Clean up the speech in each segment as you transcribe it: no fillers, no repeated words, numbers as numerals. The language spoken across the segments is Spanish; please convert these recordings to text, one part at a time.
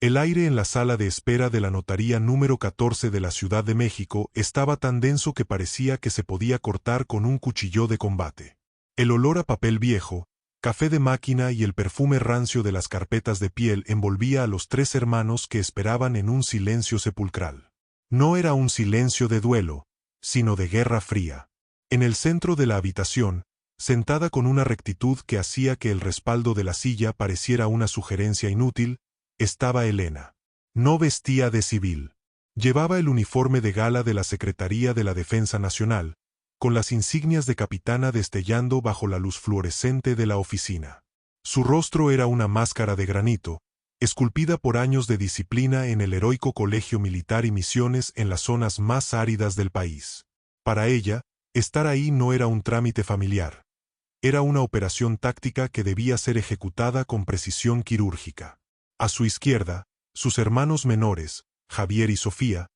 El aire en la sala de espera de la notaría número 14 de la Ciudad de México estaba tan denso que parecía que se podía cortar con un cuchillo de combate. El olor a papel viejo, café de máquina y el perfume rancio de las carpetas de piel envolvía a los tres hermanos que esperaban en un silencio sepulcral. No era un silencio de duelo, sino de guerra fría. En el centro de la habitación, sentada con una rectitud que hacía que el respaldo de la silla pareciera una sugerencia inútil, estaba Elena. No vestía de civil. Llevaba el uniforme de gala de la Secretaría de la Defensa Nacional, con las insignias de capitana destellando bajo la luz fluorescente de la oficina. Su rostro era una máscara de granito, esculpida por años de disciplina en el heroico Colegio Militar y Misiones en las zonas más áridas del país. Para ella, estar ahí no era un trámite familiar. Era una operación táctica que debía ser ejecutada con precisión quirúrgica. A su izquierda, sus hermanos menores, Javier y Sofía,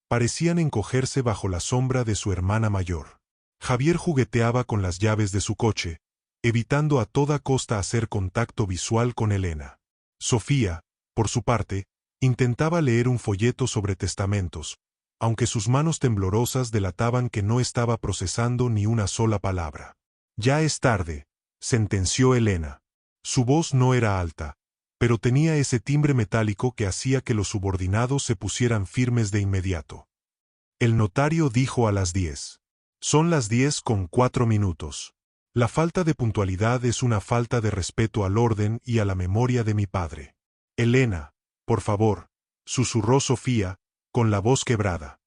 parecían encogerse bajo la sombra de su hermana mayor. Javier jugueteaba con las llaves de su coche, evitando a toda costa hacer contacto visual con Elena. Sofía, por su parte, intentaba leer un folleto sobre testamentos, aunque sus manos temblorosas delataban que no estaba procesando ni una sola palabra. «Ya es tarde», sentenció Elena. Su voz no era alta, pero tenía ese timbre metálico que hacía que los subordinados se pusieran firmes de inmediato. El notario dijo a las 10. Son las 10:04. La falta de puntualidad es una falta de respeto al orden y a la memoria de mi padre. Elena, por favor, susurró Sofía, con la voz quebrada.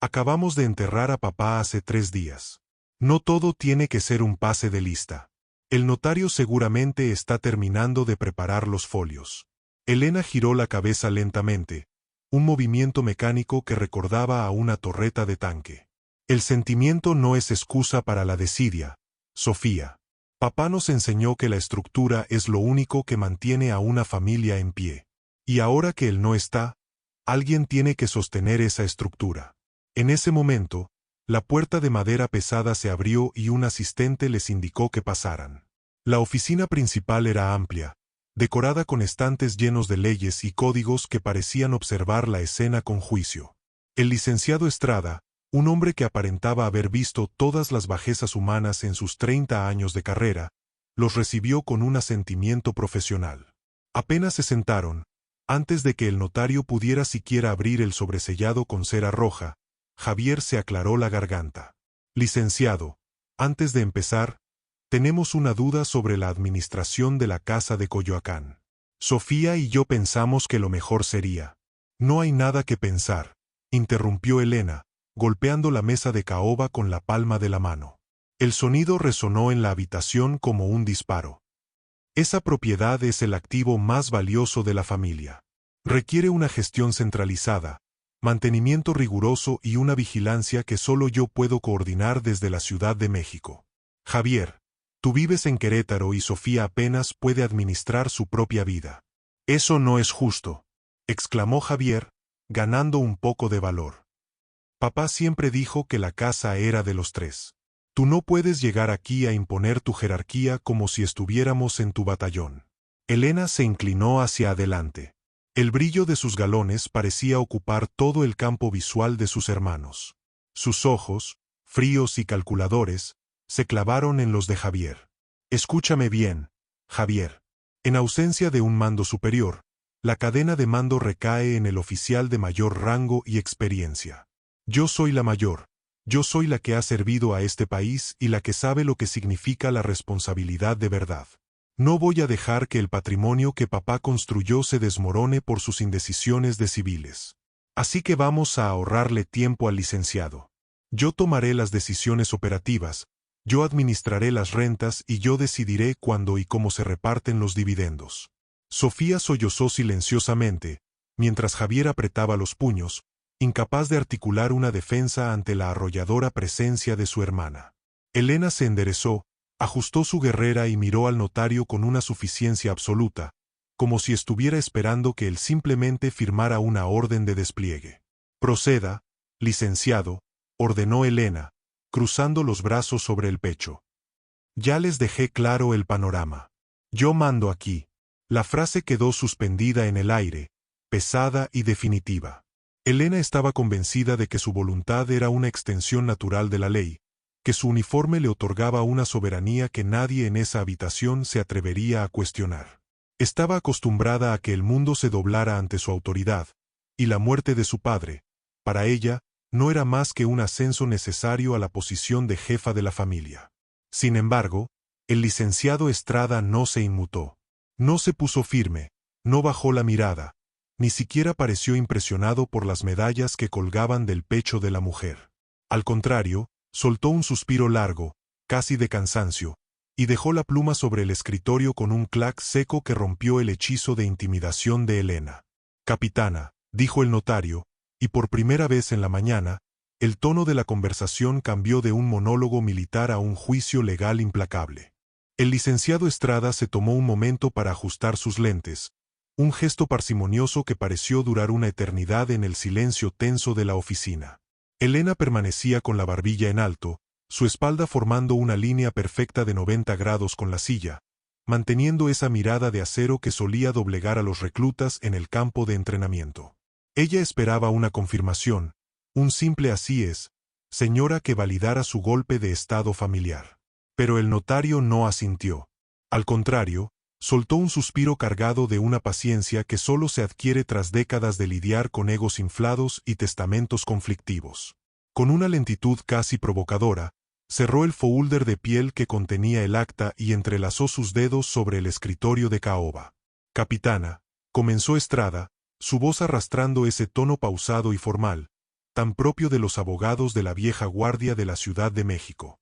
Acabamos de enterrar a papá hace 3 días. No todo tiene que ser un pase de lista. El notario seguramente está terminando de preparar los folios. Elena giró la cabeza lentamente, un movimiento mecánico que recordaba a una torreta de tanque. El sentimiento no es excusa para la desidia, Sofía. Papá nos enseñó que la estructura es lo único que mantiene a una familia en pie. Y ahora que él no está, alguien tiene que sostener esa estructura. En ese momento, la puerta de madera pesada se abrió y un asistente les indicó que pasaran. La oficina principal era amplia, decorada con estantes llenos de leyes y códigos que parecían observar la escena con juicio. El licenciado Estrada, un hombre que aparentaba haber visto todas las bajezas humanas en sus 30 años de carrera, los recibió con un asentimiento profesional. Apenas se sentaron, antes de que el notario pudiera siquiera abrir el sobresellado con cera roja, Javier se aclaró la garganta. Licenciado, antes de empezar, tenemos una duda sobre la administración de la casa de Coyoacán. Sofía y yo pensamos que lo mejor sería. No hay nada que pensar, interrumpió Elena, golpeando la mesa de caoba con la palma de la mano. El sonido resonó en la habitación como un disparo. Esa propiedad es el activo más valioso de la familia. Requiere una gestión centralizada, mantenimiento riguroso y una vigilancia que solo yo puedo coordinar desde la Ciudad de México. Javier, tú vives en Querétaro y Sofía apenas puede administrar su propia vida. Eso no es justo, exclamó Javier, ganando un poco de valor. Papá siempre dijo que la casa era de los 3. Tú no puedes llegar aquí a imponer tu jerarquía como si estuviéramos en tu batallón. Elena se inclinó hacia adelante. El brillo de sus galones parecía ocupar todo el campo visual de sus hermanos. Sus ojos, fríos y calculadores, se clavaron en los de Javier. Escúchame bien, Javier. En ausencia de un mando superior, la cadena de mando recae en el oficial de mayor rango y experiencia. Yo soy la mayor, yo soy la que ha servido a este país y la que sabe lo que significa la responsabilidad de verdad. No voy a dejar que el patrimonio que papá construyó se desmorone por sus indecisiones de civiles. Así que vamos a ahorrarle tiempo al licenciado. Yo tomaré las decisiones operativas, yo administraré las rentas y yo decidiré cuándo y cómo se reparten los dividendos. Sofía sollozó silenciosamente, mientras Javier apretaba los puños, incapaz de articular una defensa ante la arrolladora presencia de su hermana. Elena se enderezó, ajustó su guerrera y miró al notario con una suficiencia absoluta, como si estuviera esperando que él simplemente firmara una orden de despliegue. Proceda, licenciado, ordenó Elena, cruzando los brazos sobre el pecho. Ya les dejé claro el panorama. Yo mando aquí. La frase quedó suspendida en el aire, pesada y definitiva. Elena estaba convencida de que su voluntad era una extensión natural de la ley, que su uniforme le otorgaba una soberanía que nadie en esa habitación se atrevería a cuestionar. Estaba acostumbrada a que el mundo se doblara ante su autoridad, y la muerte de su padre, para ella, no era más que un ascenso necesario a la posición de jefa de la familia. Sin embargo, el licenciado Estrada no se inmutó. No se puso firme, no bajó la mirada, ni siquiera pareció impresionado por las medallas que colgaban del pecho de la mujer. Al contrario, soltó un suspiro largo, casi de cansancio, y dejó la pluma sobre el escritorio con un clac seco que rompió el hechizo de intimidación de Elena. «Capitana», dijo el notario, y por primera vez en la mañana, el tono de la conversación cambió de un monólogo militar a un juicio legal implacable. El licenciado Estrada se tomó un momento para ajustar sus lentes, un gesto parsimonioso que pareció durar una eternidad en el silencio tenso de la oficina. Elena permanecía con la barbilla en alto, su espalda formando una línea perfecta de 90 grados con la silla, manteniendo esa mirada de acero que solía doblegar a los reclutas en el campo de entrenamiento. Ella esperaba una confirmación, un simple así es, señora, que validara su golpe de estado familiar. Pero el notario no asintió. Al contrario, soltó un suspiro cargado de una paciencia que solo se adquiere tras décadas de lidiar con egos inflados y testamentos conflictivos. Con una lentitud casi provocadora, cerró el folder de piel que contenía el acta y entrelazó sus dedos sobre el escritorio de caoba. «Capitana», comenzó Estrada, su voz arrastrando ese tono pausado y formal, tan propio de los abogados de la vieja guardia de la Ciudad de México.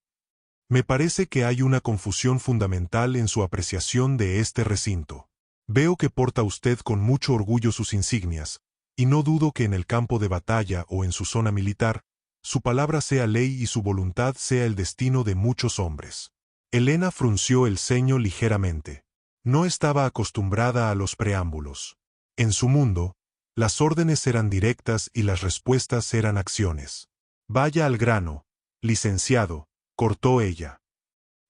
«Me parece que hay una confusión fundamental en su apreciación de este recinto. Veo que porta usted con mucho orgullo sus insignias, y no dudo que en el campo de batalla o en su zona militar, su palabra sea ley y su voluntad sea el destino de muchos hombres». Elena frunció el ceño ligeramente. No estaba acostumbrada a los preámbulos. En su mundo, las órdenes eran directas y las respuestas eran acciones. «Vaya al grano, licenciado», cortó ella.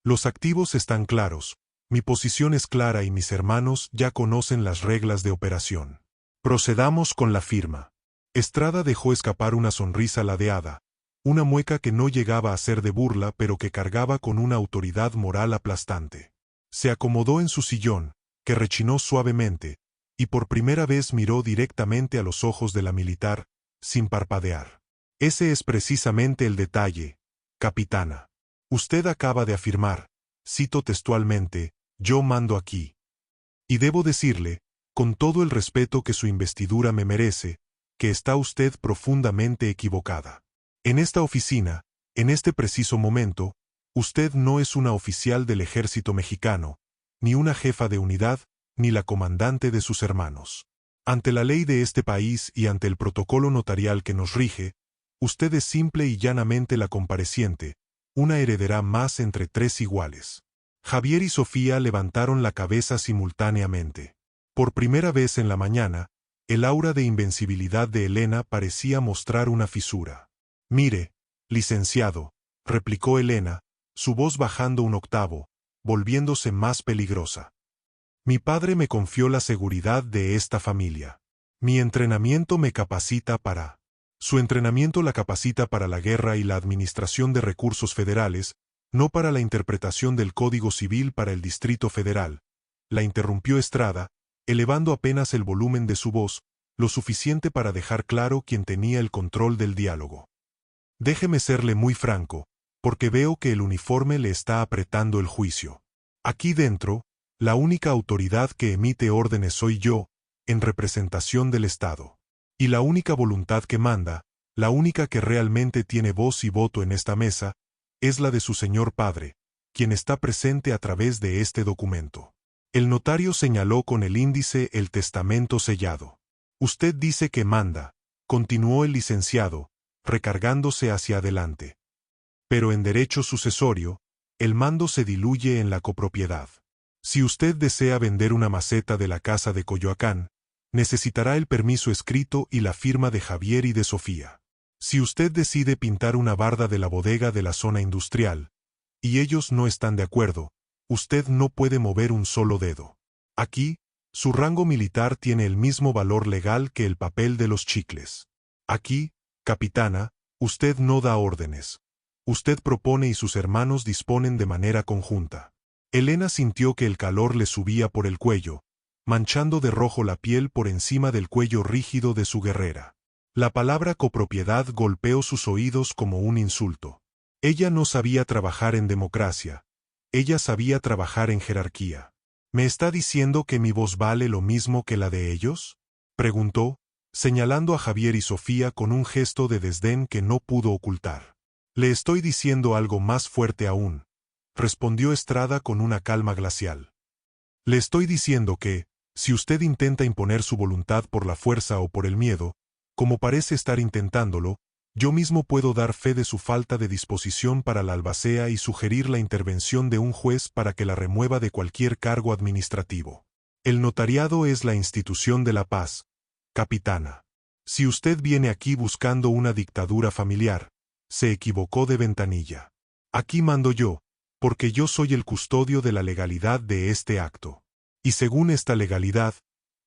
«Los activos están claros, mi posición es clara y mis hermanos ya conocen las reglas de operación. Procedamos con la firma». Estrada dejó escapar una sonrisa ladeada, una mueca que no llegaba a ser de burla pero que cargaba con una autoridad moral aplastante. Se acomodó en su sillón, que rechinó suavemente, y por primera vez miró directamente a los ojos de la militar, sin parpadear. «Ese es precisamente el detalle, capitana. Usted acaba de afirmar, cito textualmente, yo mando aquí. Y debo decirle, con todo el respeto que su investidura me merece, que está usted profundamente equivocada. En esta oficina, en este preciso momento, usted no es una oficial del ejército mexicano, ni una jefa de unidad, ni la comandante de sus hermanos. Ante la ley de este país y ante el protocolo notarial que nos rige, usted es simple y llanamente la compareciente, una heredera más entre tres iguales». Javier y Sofía levantaron la cabeza simultáneamente. Por primera vez en la mañana, el aura de invencibilidad de Elena parecía mostrar una fisura. «Mire, licenciado», replicó Elena, su voz bajando un octavo, volviéndose más peligrosa. «Mi padre me confió la seguridad de esta familia. Mi entrenamiento me capacita para...». «Su entrenamiento la capacita para la guerra y la administración de recursos federales, no para la interpretación del Código Civil para el Distrito Federal», la interrumpió Estrada, elevando apenas el volumen de su voz, lo suficiente para dejar claro quién tenía el control del diálogo. «Déjeme serle muy franco, porque veo que el uniforme le está apretando el juicio. Aquí dentro, la única autoridad que emite órdenes soy yo, en representación del Estado. Y la única voluntad que manda, la única que realmente tiene voz y voto en esta mesa, es la de su señor padre, quien está presente a través de este documento». El notario señaló con el índice el testamento sellado. «Usted dice que manda», continuó el licenciado, recargándose hacia adelante. «Pero en derecho sucesorio, el mando se diluye en la copropiedad. Si usted desea vender una maceta de la casa de Coyoacán, necesitará el permiso escrito y la firma de Javier y de Sofía. Si usted decide pintar una barda de la bodega de la zona industrial, y ellos no están de acuerdo, usted no puede mover un solo dedo. Aquí, Su rango militar tiene el mismo valor legal que el papel de los chicles. Aquí, capitana, usted no da órdenes. Usted propone y sus hermanos disponen de manera conjunta. Elena sintió que el calor le subía por el cuello, manchando de rojo la piel por encima del cuello rígido de su guerrera. La palabra copropiedad golpeó sus oídos como un insulto. Ella no sabía trabajar en democracia. Ella sabía trabajar en jerarquía. ¿Me está diciendo que mi voz vale lo mismo que la de ellos?, preguntó, señalando a Javier y Sofía con un gesto de desdén que no pudo ocultar. Le estoy diciendo algo más fuerte aún, respondió Estrada con una calma glacial. Le estoy diciendo que, si usted intenta imponer su voluntad por la fuerza o por el miedo, como parece estar intentándolo, yo mismo puedo dar fe de su falta de disposición para la albacea y sugerir la intervención de un juez para que la remueva de cualquier cargo administrativo. El notariado es la institución de la paz, capitana. Si usted viene aquí buscando una dictadura familiar, se equivocó de ventanilla. Aquí mando yo, porque yo soy el custodio de la legalidad de este acto. Y según esta legalidad,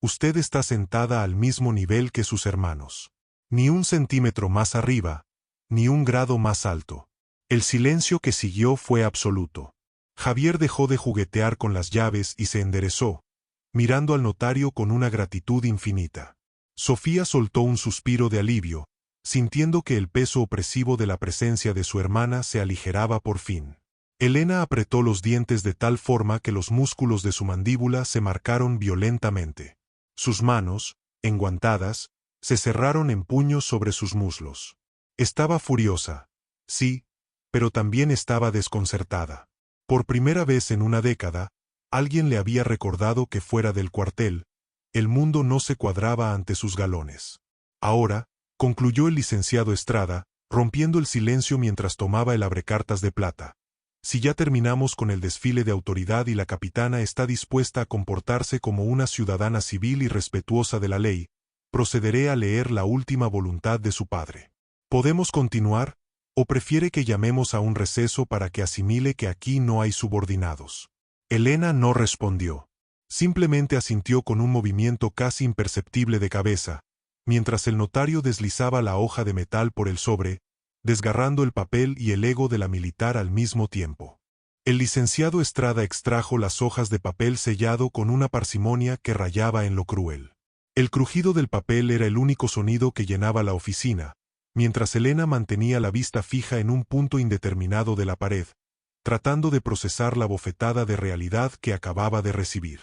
usted está sentada al mismo nivel que sus hermanos. Ni un centímetro más arriba, ni un grado más alto. El silencio que siguió fue absoluto. Javier dejó de juguetear con las llaves y se enderezó, mirando al notario con una gratitud infinita. Sofía soltó un suspiro de alivio, sintiendo que el peso opresivo de la presencia de su hermana se aligeraba por fin. Elena apretó los dientes de tal forma que los músculos de su mandíbula se marcaron violentamente. Sus manos, enguantadas, se cerraron en puños sobre sus muslos. Estaba furiosa, sí, pero también estaba desconcertada. Por primera vez en una década, alguien le había recordado que fuera del cuartel, el mundo no se cuadraba ante sus galones. Ahora, concluyó el licenciado Estrada, rompiendo el silencio mientras tomaba el abrecartas de plata. Si ya terminamos con el desfile de autoridad y la capitana está dispuesta a comportarse como una ciudadana civil y respetuosa de la ley, procederé a leer la última voluntad de su padre. ¿Podemos continuar, o prefiere que llamemos a un receso para que asimile que aquí no hay subordinados? Elena no respondió. Simplemente asintió con un movimiento casi imperceptible de cabeza, mientras el notario deslizaba la hoja de metal por el sobre, desgarrando el papel y el ego de la militar al mismo tiempo. El licenciado Estrada extrajo las hojas de papel sellado con una parsimonia que rayaba en lo cruel. El crujido del papel era el único sonido que llenaba la oficina, mientras Elena mantenía la vista fija en un punto indeterminado de la pared, tratando de procesar la bofetada de realidad que acababa de recibir.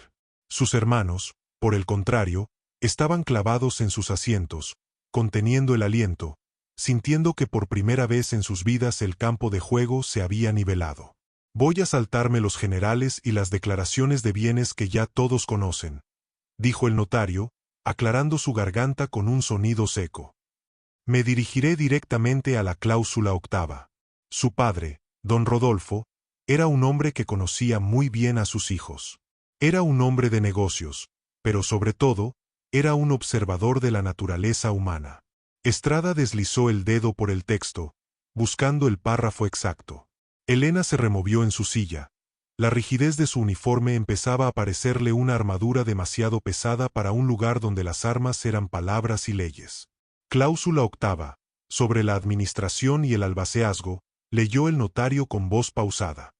Sus hermanos, por el contrario, estaban clavados en sus asientos, conteniendo el aliento, sintiendo que por primera vez en sus vidas el campo de juego se había nivelado. Voy a saltarme los generales y las declaraciones de bienes que ya todos conocen, dijo el notario, aclarando su garganta con un sonido seco. Me dirigiré directamente a la cláusula octava. Su padre, don Rodolfo, era un hombre que conocía muy bien a sus hijos. Era un hombre de negocios, pero sobre todo, era un observador de la naturaleza humana. Estrada deslizó el dedo por el texto, buscando el párrafo exacto. Elena se removió en su silla. La rigidez de su uniforme empezaba a parecerle una armadura demasiado pesada para un lugar donde las armas eran palabras y leyes. Cláusula octava, sobre la administración y el albaceazgo, leyó el notario con voz pausada.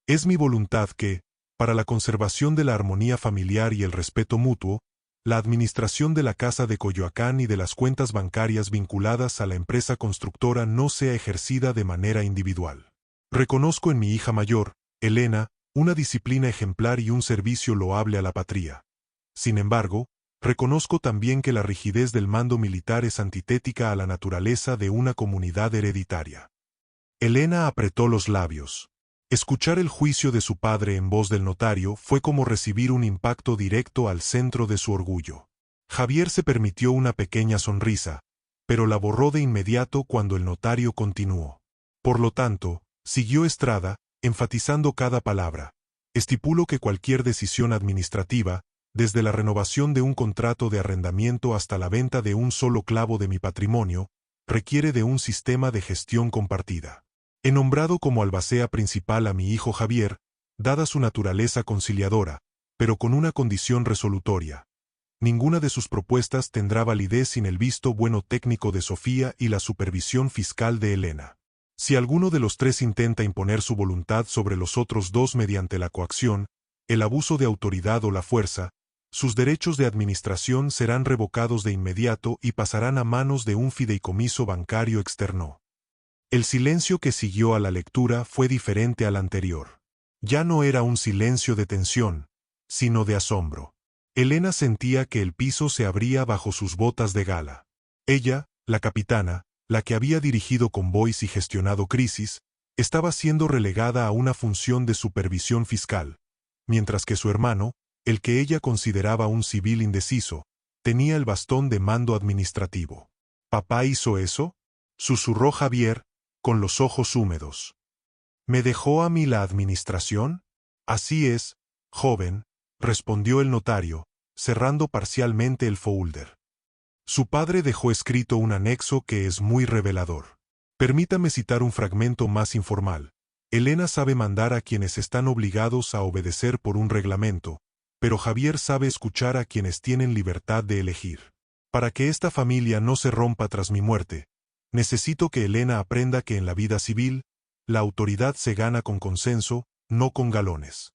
Es mi voluntad que, para la conservación de la armonía familiar y el respeto mutuo, la administración de la Casa de Coyoacán y de las cuentas bancarias vinculadas a la empresa constructora no sea ejercida de manera individual. Reconozco en mi hija mayor, Elena, una disciplina ejemplar y un servicio loable a la patria. Sin embargo, reconozco también que la rigidez del mando militar es antitética a la naturaleza de una comunidad hereditaria. Elena apretó los labios. Escuchar el juicio de su padre en voz del notario fue como recibir un impacto directo al centro de su orgullo. Javier se permitió una pequeña sonrisa, pero la borró de inmediato cuando el notario continuó. Por lo tanto, siguió Estrada, enfatizando cada palabra, estipulo que cualquier decisión administrativa, desde la renovación de un contrato de arrendamiento hasta la venta de un solo clavo de mi patrimonio, requiere de un sistema de gestión compartida. He nombrado como albacea principal a mi hijo Javier, dada su naturaleza conciliadora, pero con una condición resolutoria. Ninguna de sus propuestas tendrá validez sin el visto bueno técnico de Sofía y la supervisión fiscal de Elena. Si alguno de los tres intenta imponer su voluntad sobre los otros dos mediante la coacción, el abuso de autoridad o la fuerza, sus derechos de administración serán revocados de inmediato y pasarán a manos de un fideicomiso bancario externo. El silencio que siguió a la lectura fue diferente al anterior. Ya no era un silencio de tensión, sino de asombro. Elena sentía que el piso se abría bajo sus botas de gala. Ella, la capitana, la que había dirigido convoys y gestionado crisis, estaba siendo relegada a una función de supervisión fiscal, mientras que su hermano, el que ella consideraba un civil indeciso, tenía el bastón de mando administrativo. ¿Papá hizo eso?, susurró Javier, con los ojos húmedos. ¿Me dejó a mí la administración? Así es, joven, respondió el notario, cerrando parcialmente el folder. Su padre dejó escrito un anexo que es muy revelador. Permítame citar un fragmento más informal. Elena sabe mandar a quienes están obligados a obedecer por un reglamento, pero Javier sabe escuchar a quienes tienen libertad de elegir. Para que esta familia no se rompa tras mi muerte, necesito que Elena aprenda que en la vida civil, la autoridad se gana con consenso, no con galones.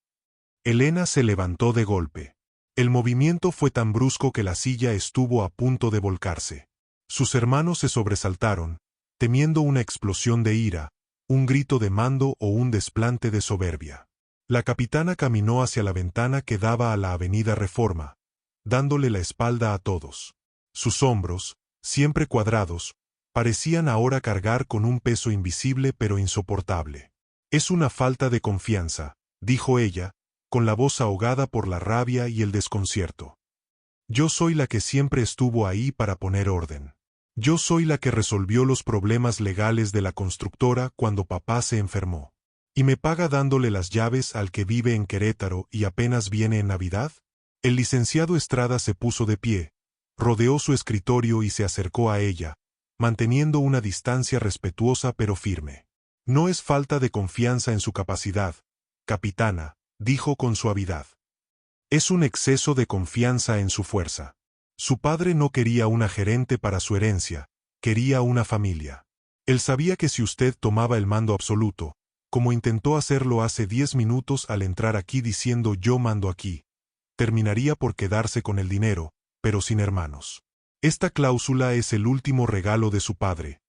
Elena se levantó de golpe. El movimiento fue tan brusco que la silla estuvo a punto de volcarse. Sus hermanos se sobresaltaron, temiendo una explosión de ira, un grito de mando o un desplante de soberbia. La capitana caminó hacia la ventana que daba a la avenida Reforma, dándole la espalda a todos. Sus hombros, siempre cuadrados, parecían ahora cargar con un peso invisible pero insoportable. Es una falta de confianza, dijo ella, con la voz ahogada por la rabia y el desconcierto. Yo soy la que siempre estuvo ahí para poner orden. Yo soy la que resolvió los problemas legales de la constructora cuando papá se enfermó. ¿Y me paga dándole las llaves al que vive en Querétaro y apenas viene en Navidad? El licenciado Estrada se puso de pie, rodeó su escritorio y se acercó a ella, manteniendo una distancia respetuosa pero firme. No es falta de confianza en su capacidad, capitana, dijo con suavidad. Es un exceso de confianza en su fuerza. Su padre no quería una gerente para su herencia, quería una familia. Él sabía que si usted tomaba el mando absoluto, como intentó hacerlo hace 10 minutos al entrar aquí diciendo yo mando aquí, terminaría por quedarse con el dinero, pero sin hermanos. Esta cláusula es el último regalo de su padre,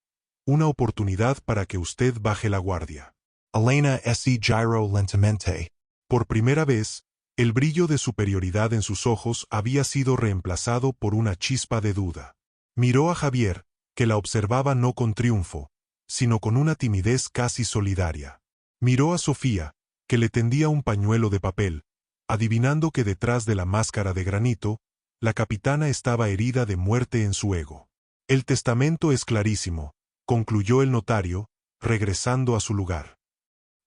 una oportunidad para que usted baje la guardia. Elena se giró lentamente. Por primera vez, el brillo de superioridad en sus ojos había sido reemplazado por una chispa de duda. Miró a Javier, que la observaba no con triunfo, sino con una timidez casi solidaria. Miró a Sofía, que le tendía un pañuelo de papel, adivinando que detrás de la máscara de granito, la capitana estaba herida de muerte en su ego. El testamento es clarísimo, concluyó el notario, regresando a su lugar.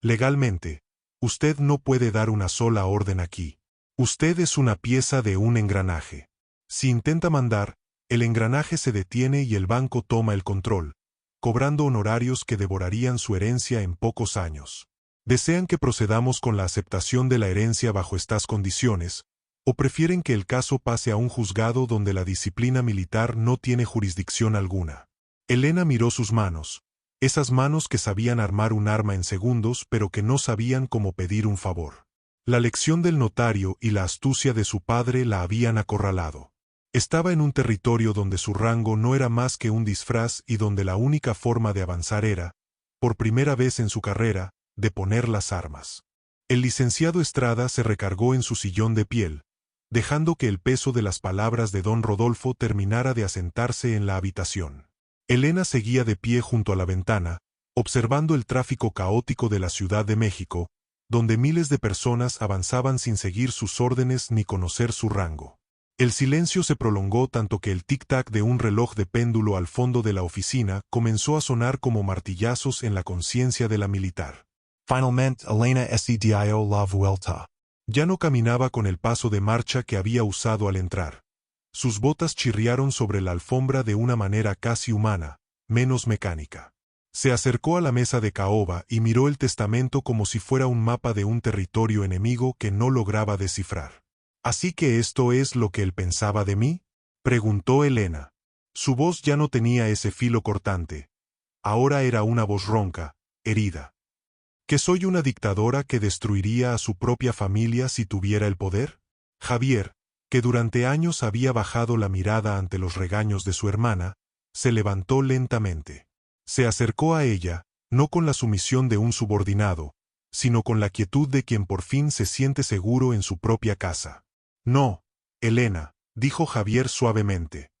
Legalmente, usted no puede dar una sola orden aquí. Usted es una pieza de un engranaje. Si intenta mandar, el engranaje se detiene y el banco toma el control, cobrando honorarios que devorarían su herencia en pocos años. ¿Desean que procedamos con la aceptación de la herencia bajo estas condiciones, o prefieren que el caso pase a un juzgado donde la disciplina militar no tiene jurisdicción alguna? Elena miró sus manos, esas manos que sabían armar un arma en segundos pero que no sabían cómo pedir un favor. La lección del notario y la astucia de su padre la habían acorralado. Estaba en un territorio donde su rango no era más que un disfraz y donde la única forma de avanzar era, por primera vez en su carrera, de poner las armas. El licenciado Estrada se recargó en su sillón de piel, dejando que el peso de las palabras de don Rodolfo terminara de asentarse en la habitación. Elena seguía de pie junto a la ventana, observando el tráfico caótico de la Ciudad de México, donde miles de personas avanzaban sin seguir sus órdenes ni conocer su rango. El silencio se prolongó tanto que el tic-tac de un reloj de péndulo al fondo de la oficina comenzó a sonar como martillazos en la conciencia de la militar. Finalmente, Elena se dio la vuelta. Ya no caminaba con el paso de marcha que había usado al entrar. Sus botas chirriaron sobre la alfombra de una manera casi humana, menos mecánica. Se acercó a la mesa de caoba y miró el testamento como si fuera un mapa de un territorio enemigo que no lograba descifrar. ¿Así que esto es lo que él pensaba de mí? Preguntó Elena. Su voz ya no tenía ese filo cortante. Ahora era una voz ronca, herida. ¿Que soy una dictadora que destruiría a su propia familia si tuviera el poder? Javier, que durante años había bajado la mirada ante los regaños de su hermana, se levantó lentamente. Se acercó a ella, no con la sumisión de un subordinado, sino con la quietud de quien por fin se siente seguro en su propia casa. No, Elena, dijo Javier suavemente.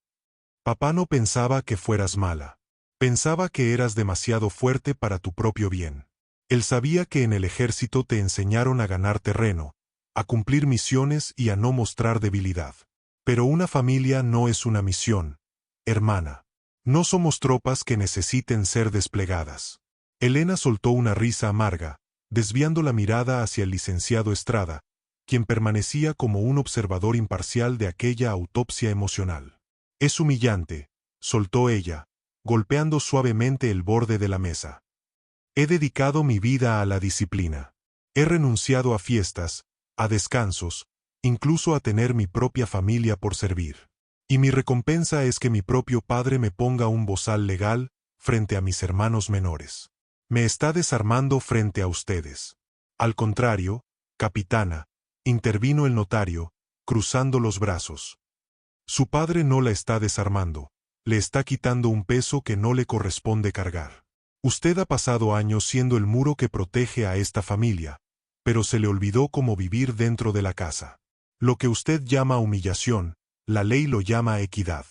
Papá no pensaba que fueras mala. Pensaba que eras demasiado fuerte para tu propio bien. Él sabía que en el ejército te enseñaron a ganar terreno, a cumplir misiones y a no mostrar debilidad. Pero una familia no es una misión, hermana. No somos tropas que necesiten ser desplegadas. Elena soltó una risa amarga, desviando la mirada hacia el licenciado Estrada, quien permanecía como un observador imparcial de aquella autopsia emocional. Es humillante, soltó ella, golpeando suavemente el borde de la mesa. He dedicado mi vida a la disciplina. He renunciado a fiestas, a descansos, incluso a tener mi propia familia por servir. Y mi recompensa es que mi propio padre me ponga un bozal legal frente a mis hermanos menores. Me está desarmando frente a ustedes. Al contrario, capitana, intervino el notario, cruzando los brazos. Su padre no la está desarmando, le está quitando un peso que no le corresponde cargar. Usted ha pasado años siendo el muro que protege a esta familia, pero se le olvidó cómo vivir dentro de la casa. Lo que usted llama humillación, la ley lo llama equidad.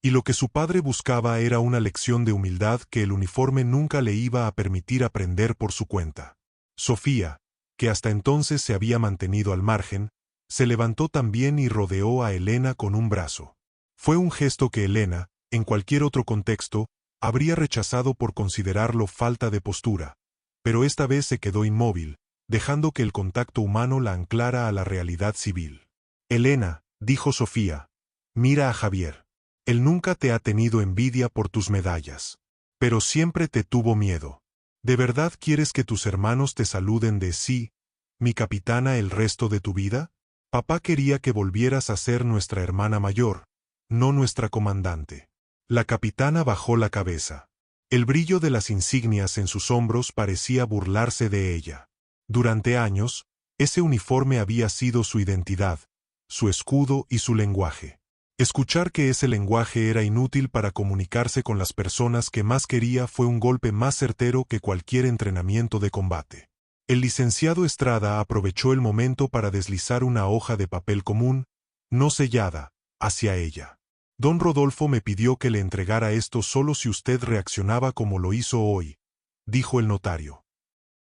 Y lo que su padre buscaba era una lección de humildad que el uniforme nunca le iba a permitir aprender por su cuenta. Sofía, que hasta entonces se había mantenido al margen, se levantó también y rodeó a Elena con un brazo. Fue un gesto que Elena, en cualquier otro contexto, habría rechazado por considerarlo falta de postura, pero esta vez se quedó inmóvil, dejando que el contacto humano la anclara a la realidad civil. Elena, dijo Sofía, mira a Javier. Él nunca te ha tenido envidia por tus medallas. Pero siempre te tuvo miedo. ¿De verdad quieres que tus hermanos te saluden de sí, mi capitana, el resto de tu vida? Papá quería que volvieras a ser nuestra hermana mayor, no nuestra comandante. La capitana bajó la cabeza. El brillo de las insignias en sus hombros parecía burlarse de ella. Durante años, ese uniforme había sido su identidad, su escudo y su lenguaje. Escuchar que ese lenguaje era inútil para comunicarse con las personas que más quería fue un golpe más certero que cualquier entrenamiento de combate. El licenciado Estrada aprovechó el momento para deslizar una hoja de papel común, no sellada, hacia ella. Don Rodolfo me pidió que le entregara esto solo si usted reaccionaba como lo hizo hoy, dijo el notario.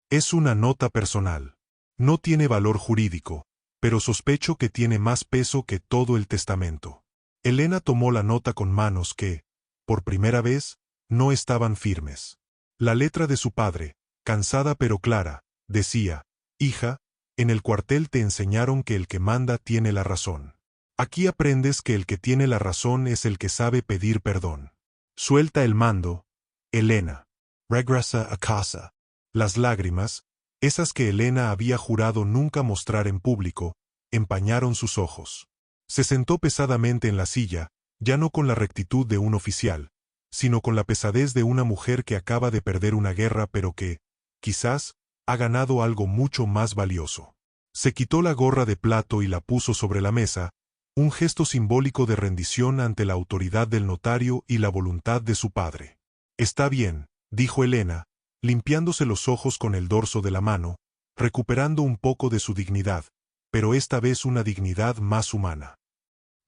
Es una nota personal. No tiene valor jurídico, pero sospecho que tiene más peso que todo el testamento. Elena tomó la nota con manos que, por primera vez, no estaban firmes. La letra de su padre, cansada pero clara, decía, hija, en el cuartel te enseñaron que el que manda tiene la razón. Aquí aprendes que el que tiene la razón es el que sabe pedir perdón. Suelta el mando, Elena. Regresa a casa. Las lágrimas, esas que Elena había jurado nunca mostrar en público, empañaron sus ojos. Se sentó pesadamente en la silla, ya no con la rectitud de un oficial, sino con la pesadez de una mujer que acaba de perder una guerra pero que, quizás, ha ganado algo mucho más valioso. Se quitó la gorra de plato y la puso sobre la mesa, un gesto simbólico de rendición ante la autoridad del notario y la voluntad de su padre. Está bien, dijo Elena, limpiándose los ojos con el dorso de la mano, recuperando un poco de su dignidad, pero esta vez una dignidad más humana.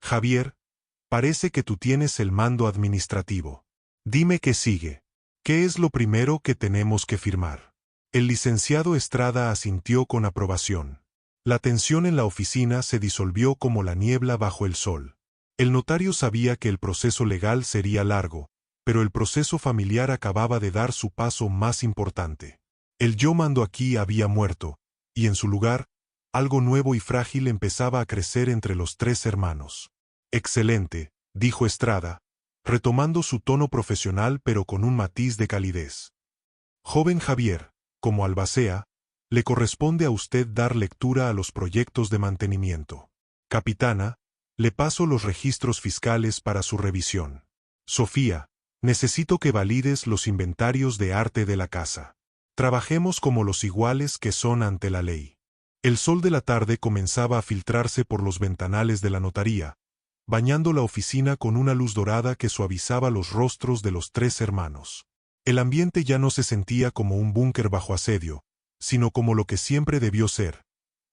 Javier, parece que tú tienes el mando administrativo. Dime qué sigue. ¿Qué es lo primero que tenemos que firmar? El licenciado Estrada asintió con aprobación. La tensión en la oficina se disolvió como la niebla bajo el sol. El notario sabía que el proceso legal sería largo, pero el proceso familiar acababa de dar su paso más importante. El yo mando aquí había muerto, y en su lugar, algo nuevo y frágil empezaba a crecer entre los tres hermanos. Excelente, dijo Estrada, retomando su tono profesional pero con un matiz de calidez. Joven Javier, como albacea, le corresponde a usted dar lectura a los proyectos de mantenimiento. Capitana, le paso los registros fiscales para su revisión. Sofía, necesito que valides los inventarios de arte de la casa. Trabajemos como los iguales que son ante la ley. El sol de la tarde comenzaba a filtrarse por los ventanales de la notaría, bañando la oficina con una luz dorada que suavizaba los rostros de los tres hermanos. El ambiente ya no se sentía como un búnker bajo asedio, sino como lo que siempre debió ser,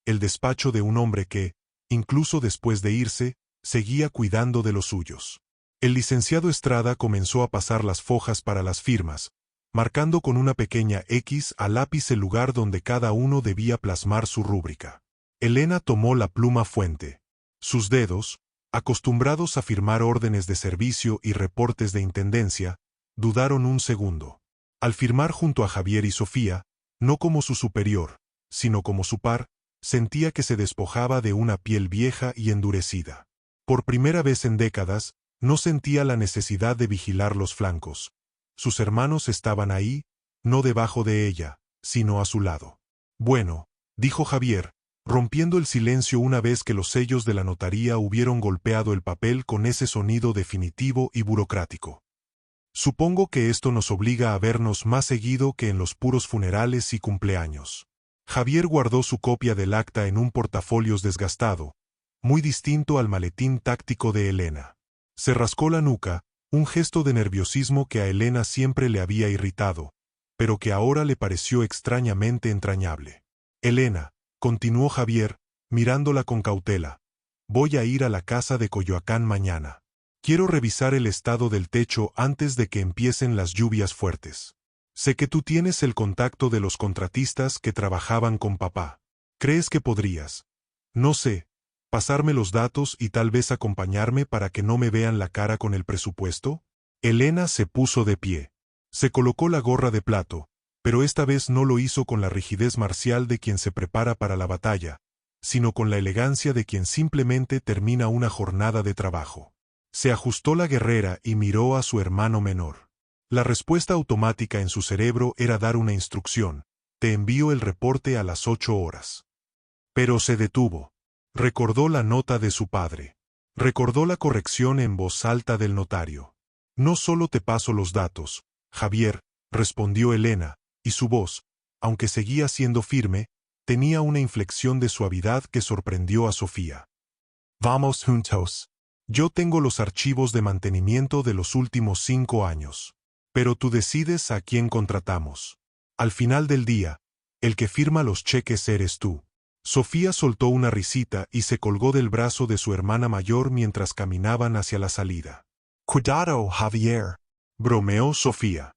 el despacho de un hombre que, incluso después de irse, seguía cuidando de los suyos. El licenciado Estrada comenzó a pasar las fojas para las firmas, marcando con una pequeña X a lápiz el lugar donde cada uno debía plasmar su rúbrica. Elena tomó la pluma fuente. Sus dedos, acostumbrados a firmar órdenes de servicio y reportes de intendencia, dudaron un segundo. Al firmar junto a Javier y Sofía, no como su superior, sino como su par, sentía que se despojaba de una piel vieja y endurecida. Por primera vez en décadas, no sentía la necesidad de vigilar los flancos. Sus hermanos estaban ahí, no debajo de ella, sino a su lado. Bueno, dijo Javier, rompiendo el silencio una vez que los sellos de la notaría hubieron golpeado el papel con ese sonido definitivo y burocrático. Supongo que esto nos obliga a vernos más seguido que en los puros funerales y cumpleaños. Javier guardó su copia del acta en un portafolios desgastado, muy distinto al maletín táctico de Elena. Se rascó la nuca, un gesto de nerviosismo que a Elena siempre le había irritado, pero que ahora le pareció extrañamente entrañable. Elena, continuó Javier, mirándola con cautela, voy a ir a la casa de Coyoacán mañana. Quiero revisar el estado del techo antes de que empiecen las lluvias fuertes. Sé que tú tienes el contacto de los contratistas que trabajaban con papá. ¿Crees que podrías? No sé, pasarme los datos y tal vez acompañarme para que no me vean la cara con el presupuesto? Elena se puso de pie. Se colocó la gorra de plato, pero esta vez no lo hizo con la rigidez marcial de quien se prepara para la batalla, sino con la elegancia de quien simplemente termina una jornada de trabajo. Se ajustó la guerrera y miró a su hermano menor. La respuesta automática en su cerebro era dar una instrucción: te envío el reporte a las 8 horas. Pero se detuvo. Recordó la nota de su padre. Recordó la corrección en voz alta del notario. No solo te paso los datos, Javier, respondió Elena, y su voz, aunque seguía siendo firme, tenía una inflexión de suavidad que sorprendió a Sofía. Vamos juntos. Yo tengo los archivos de mantenimiento de los últimos 5 años. Pero tú decides a quién contratamos. Al final del día, el que firma los cheques eres tú. Sofía soltó una risita y se colgó del brazo de su hermana mayor mientras caminaban hacia la salida. Cuidado, Javier. Bromeó Sofía.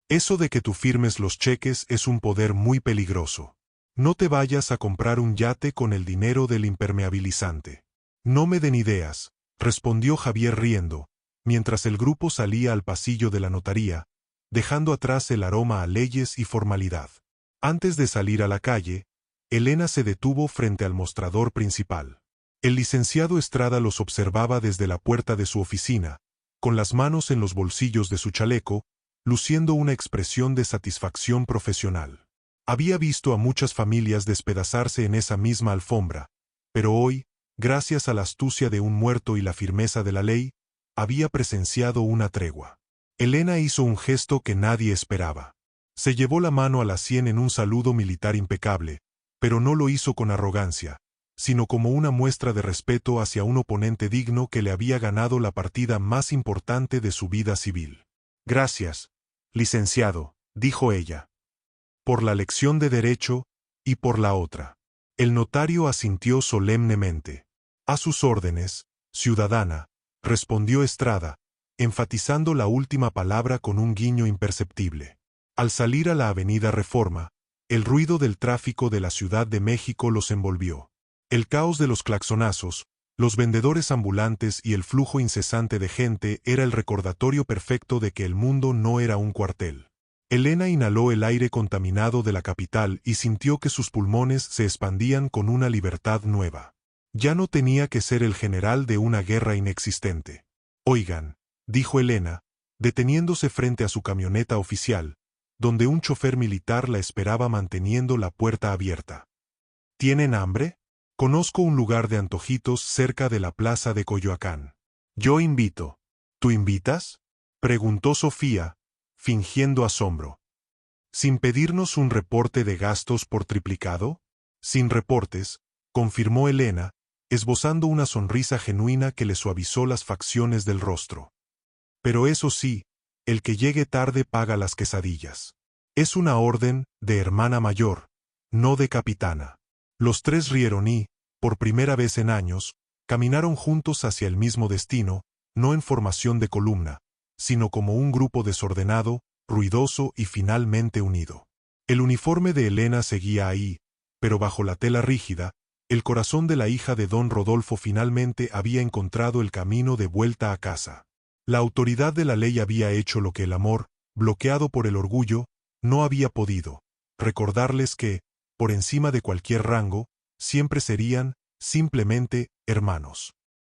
Eso de que tú firmes los cheques es un poder muy peligroso. No te vayas a comprar un yate con el dinero del impermeabilizante. No me den ideas, respondió Javier riendo, mientras el grupo salía al pasillo de la notaría, dejando atrás el aroma a leyes y formalidad. Antes de salir a la calle, Elena se detuvo frente al mostrador principal. El licenciado Estrada los observaba desde la puerta de su oficina, con las manos en los bolsillos de su chaleco, luciendo una expresión de satisfacción profesional. Había visto a muchas familias despedazarse en esa misma alfombra, pero hoy, gracias a la astucia de un muerto y la firmeza de la ley, había presenciado una tregua. Elena hizo un gesto que nadie esperaba. Se llevó la mano a la sien en un saludo militar impecable, pero no lo hizo con arrogancia, sino como una muestra de respeto hacia un oponente digno que le había ganado la partida más importante de su vida civil. Gracias, licenciado, dijo ella. Por la lección de derecho, y por la otra. El notario asintió solemnemente. A sus órdenes, ciudadana, respondió Estrada, enfatizando la última palabra con un guiño imperceptible. Al salir a la avenida Reforma, el ruido del tráfico de la Ciudad de México los envolvió. El caos de los claxonazos, los vendedores ambulantes y el flujo incesante de gente era el recordatorio perfecto de que el mundo no era un cuartel. Elena inhaló el aire contaminado de la capital y sintió que sus pulmones se expandían con una libertad nueva. Ya no tenía que ser el general de una guerra inexistente. Oigan, dijo Elena, deteniéndose frente a su camioneta oficial, donde un chofer militar la esperaba manteniendo la puerta abierta. ¿Tienen hambre? Conozco un lugar de antojitos cerca de la plaza de Coyoacán. Yo invito. ¿Tú invitas? Preguntó Sofía, fingiendo asombro. ¿Sin pedirnos un reporte de gastos por triplicado? Sin reportes, confirmó Elena, esbozando una sonrisa genuina que le suavizó las facciones del rostro. Pero eso sí, el que llegue tarde paga las quesadillas. Es una orden de hermana mayor, no de capitana. Los tres rieron y, por primera vez en años, caminaron juntos hacia el mismo destino, no en formación de columna, sino como un grupo desordenado, ruidoso y finalmente unido. El uniforme de Elena seguía ahí, pero bajo la tela rígida, el corazón de la hija de don Rodolfo finalmente había encontrado el camino de vuelta a casa. La autoridad de la ley había hecho lo que el amor, bloqueado por el orgullo, no había podido: recordarles que, por encima de cualquier rango, siempre serían, simplemente, hermanos.